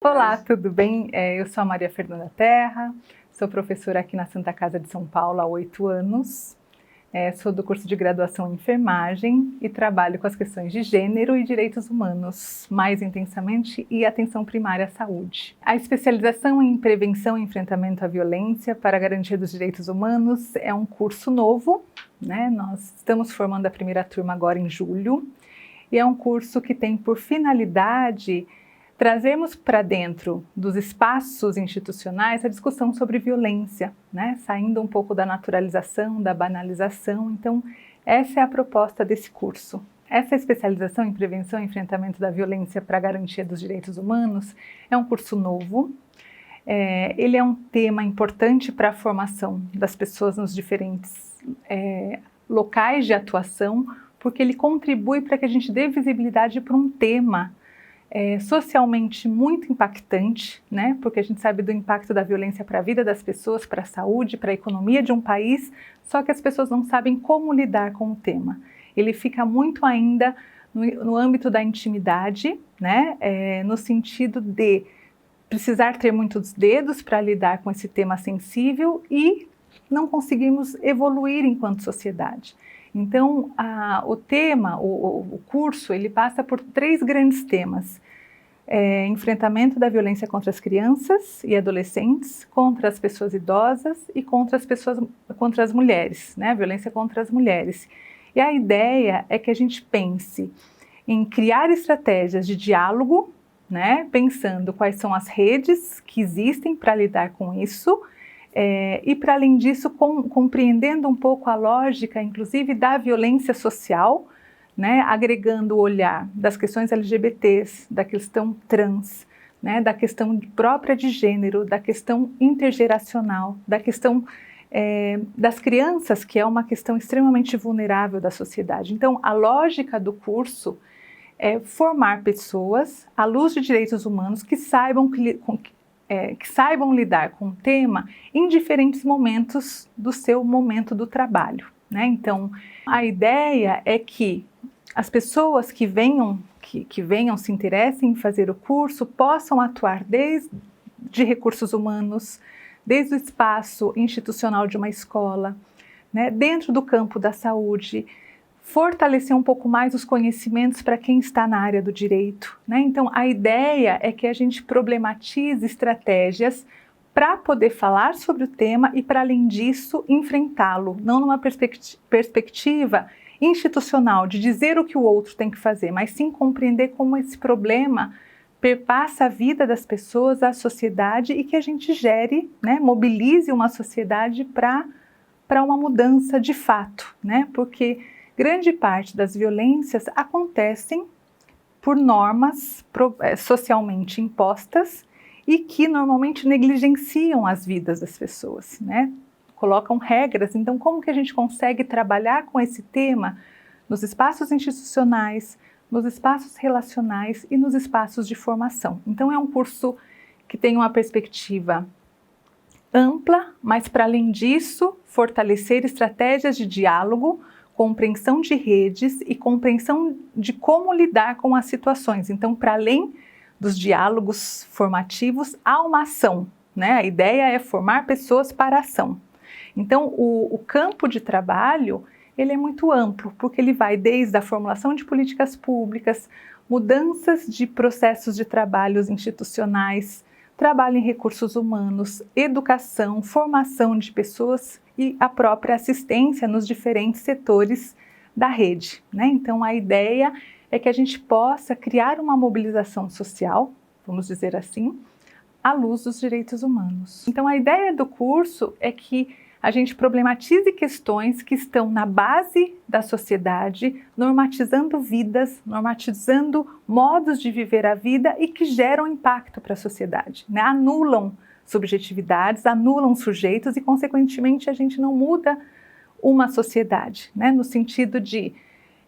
Olá, tudo bem? Eu sou a Maria Fernanda Terra, sou professora aqui na Santa Casa de São Paulo há 8 anos, sou do curso de graduação em enfermagem e trabalho com as questões de gênero e direitos humanos, mais intensamente, e atenção primária à saúde. A especialização em prevenção e enfrentamento à violência para a garantia dos direitos humanos é um curso novo, né? Nós estamos formando a primeira turma agora em julho, e é um curso que tem por finalidade trazermos para dentro dos espaços institucionais a discussão sobre violência, né? Saindo um pouco da naturalização, da banalização. Então, essa é a proposta desse curso. Essa especialização em prevenção e enfrentamento da violência para a garantia dos direitos humanos é um curso novo. Ele é um tema importante para a formação das pessoas nos diferentes locais de atuação, porque ele contribui para que a gente dê visibilidade para um tema socialmente muito impactante, né? Porque a gente sabe do impacto da violência para a vida das pessoas, para a saúde, para a economia de um país, só que as pessoas não sabem como lidar com o tema. Ele fica muito ainda no âmbito da intimidade, né? No sentido de precisar ter muitos dedos para lidar com esse tema sensível e não conseguimos evoluir enquanto sociedade. Então, o curso, ele passa por 3 grandes temas. Enfrentamento da violência contra as crianças e adolescentes, contra as pessoas idosas e contra as mulheres, né? Violência contra as mulheres. E a ideia é que a gente pense em criar estratégias de diálogo, né? Pensando quais são as redes que existem para lidar com isso, e para além disso, compreendendo um pouco a lógica, inclusive, da violência social, né, agregando o olhar das questões LGBTs, da questão trans, né, da questão própria de gênero, da questão intergeracional, da questão das crianças, que é uma questão extremamente vulnerável da sociedade. Então, a lógica do curso é formar pessoas à luz de direitos humanos que saibam lidar com o tema em diferentes momentos do seu momento do trabalho, né? Então, a ideia é que as pessoas que venham se interessem em fazer o curso possam atuar desde recursos humanos, desde o espaço institucional de uma escola, né? Dentro do campo da saúde, fortalecer um pouco mais os conhecimentos para quem está na área do direito, né? Então, a ideia é que a gente problematize estratégias para poder falar sobre o tema e, para além disso, enfrentá-lo, não numa perspectiva institucional de dizer o que o outro tem que fazer, mas sim compreender como esse problema perpassa a vida das pessoas, a sociedade, e que a gente gere, né, mobilize uma sociedade para uma mudança de fato, né? Porque grande parte das violências acontecem por normas socialmente impostas e que normalmente negligenciam as vidas das pessoas, né? Colocam regras. Então, como que a gente consegue trabalhar com esse tema nos espaços institucionais, nos espaços relacionais e nos espaços de formação? Então, é um curso que tem uma perspectiva ampla, mas, para além disso, fortalecer estratégias de diálogo, compreensão de redes e compreensão de como lidar com as situações. Então, para além dos diálogos formativos, há uma ação, né? A ideia é formar pessoas para a ação. Então, o campo de trabalho, ele é muito amplo, porque ele vai desde a formulação de políticas públicas, mudanças de processos de trabalhos institucionais, trabalho em recursos humanos, educação, formação de pessoas e a própria assistência nos diferentes setores da rede, né? Então, a ideia é que a gente possa criar uma mobilização social, vamos dizer assim, à luz dos direitos humanos. Então, a ideia do curso é que a gente problematize questões que estão na base da sociedade, normatizando vidas, normatizando modos de viver a vida e que geram impacto para a sociedade, né? Anulam subjetividades, anulam sujeitos e, consequentemente, a gente não muda uma sociedade, né? No sentido de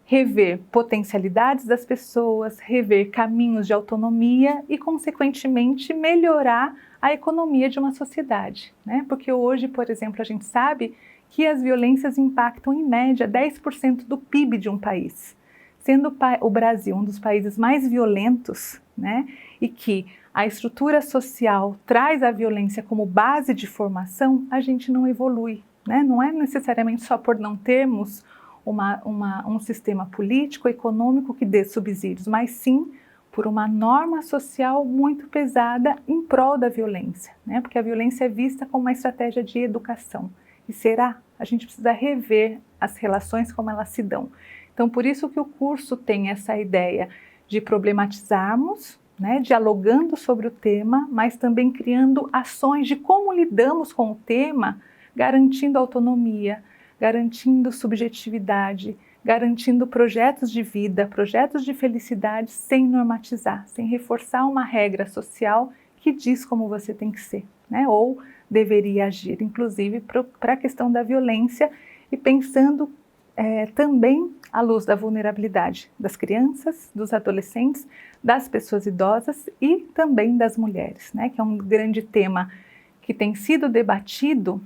rever potencialidades das pessoas, rever caminhos de autonomia e, consequentemente, melhorar a economia de uma sociedade, né? Porque hoje, por exemplo, a gente sabe que as violências impactam, em média, 10% do PIB de um país, sendo o Brasil um dos países mais violentos, né? E que a estrutura social traz a violência como base de formação, a gente não evolui, né? Não é necessariamente só por não termos um sistema político, econômico que dê subsídios, mas sim por uma norma social muito pesada em prol da violência, né? Porque a violência é vista como uma estratégia de educação. E será? A gente precisa rever as relações como elas se dão. Então, por isso que o curso tem essa ideia de problematizarmos, né, dialogando sobre o tema, mas também criando ações de como lidamos com o tema, garantindo autonomia, garantindo subjetividade, garantindo projetos de vida, projetos de felicidade sem normatizar, sem reforçar uma regra social que diz como você tem que ser, né, ou deveria agir, inclusive para a questão da violência e pensando também à luz da vulnerabilidade das crianças, dos adolescentes, das pessoas idosas e também das mulheres, né, que é um grande tema que tem sido debatido,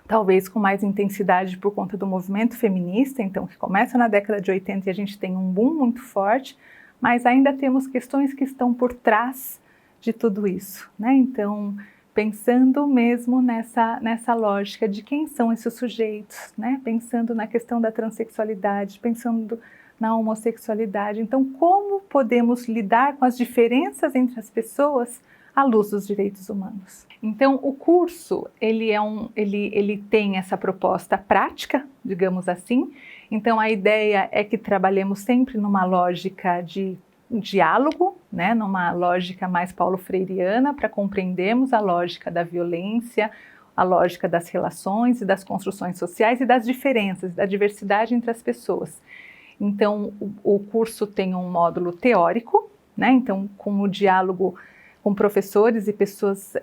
talvez com mais intensidade por conta do movimento feminista, então que começa na década de 80 e a gente tem um boom muito forte, mas ainda temos questões que estão por trás de tudo isso, né? Então, pensando mesmo nessa lógica de quem são esses sujeitos, né? Pensando na questão da transexualidade, pensando na homossexualidade. Então, como podemos lidar com as diferenças entre as pessoas à luz dos direitos humanos? Então, o curso, ele tem essa proposta prática, digamos assim. Então, a ideia é que trabalhemos sempre numa lógica de diálogo, né, numa lógica mais paulo-freireana, para compreendermos a lógica da violência, a lógica das relações e das construções sociais e das diferenças, da diversidade entre as pessoas. Então, o curso tem um módulo teórico, né, então com o diálogo com professores e pessoas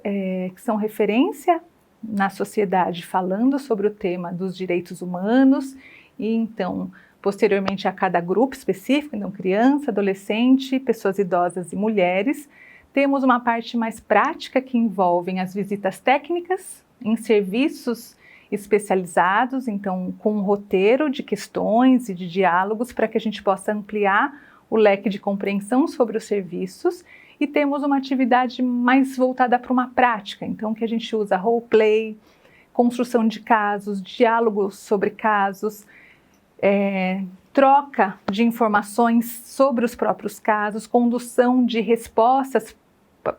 que são referência na sociedade, falando sobre o tema dos direitos humanos, e então posteriormente a cada grupo específico, então criança, adolescente, pessoas idosas e mulheres. Temos uma parte mais prática que envolve as visitas técnicas em serviços especializados, então com um roteiro de questões e de diálogos para que a gente possa ampliar o leque de compreensão sobre os serviços. E temos uma atividade mais voltada para uma prática, então que a gente usa roleplay, construção de casos, diálogos sobre casos, troca de informações sobre os próprios casos, condução de respostas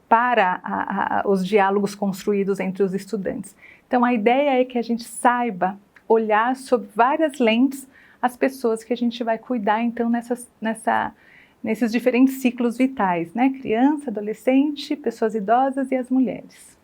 para os diálogos construídos entre os estudantes. Então, a ideia é que a gente saiba olhar sob várias lentes as pessoas que a gente vai cuidar, então, nesses diferentes ciclos vitais, né? Criança, adolescente, pessoas idosas e as mulheres.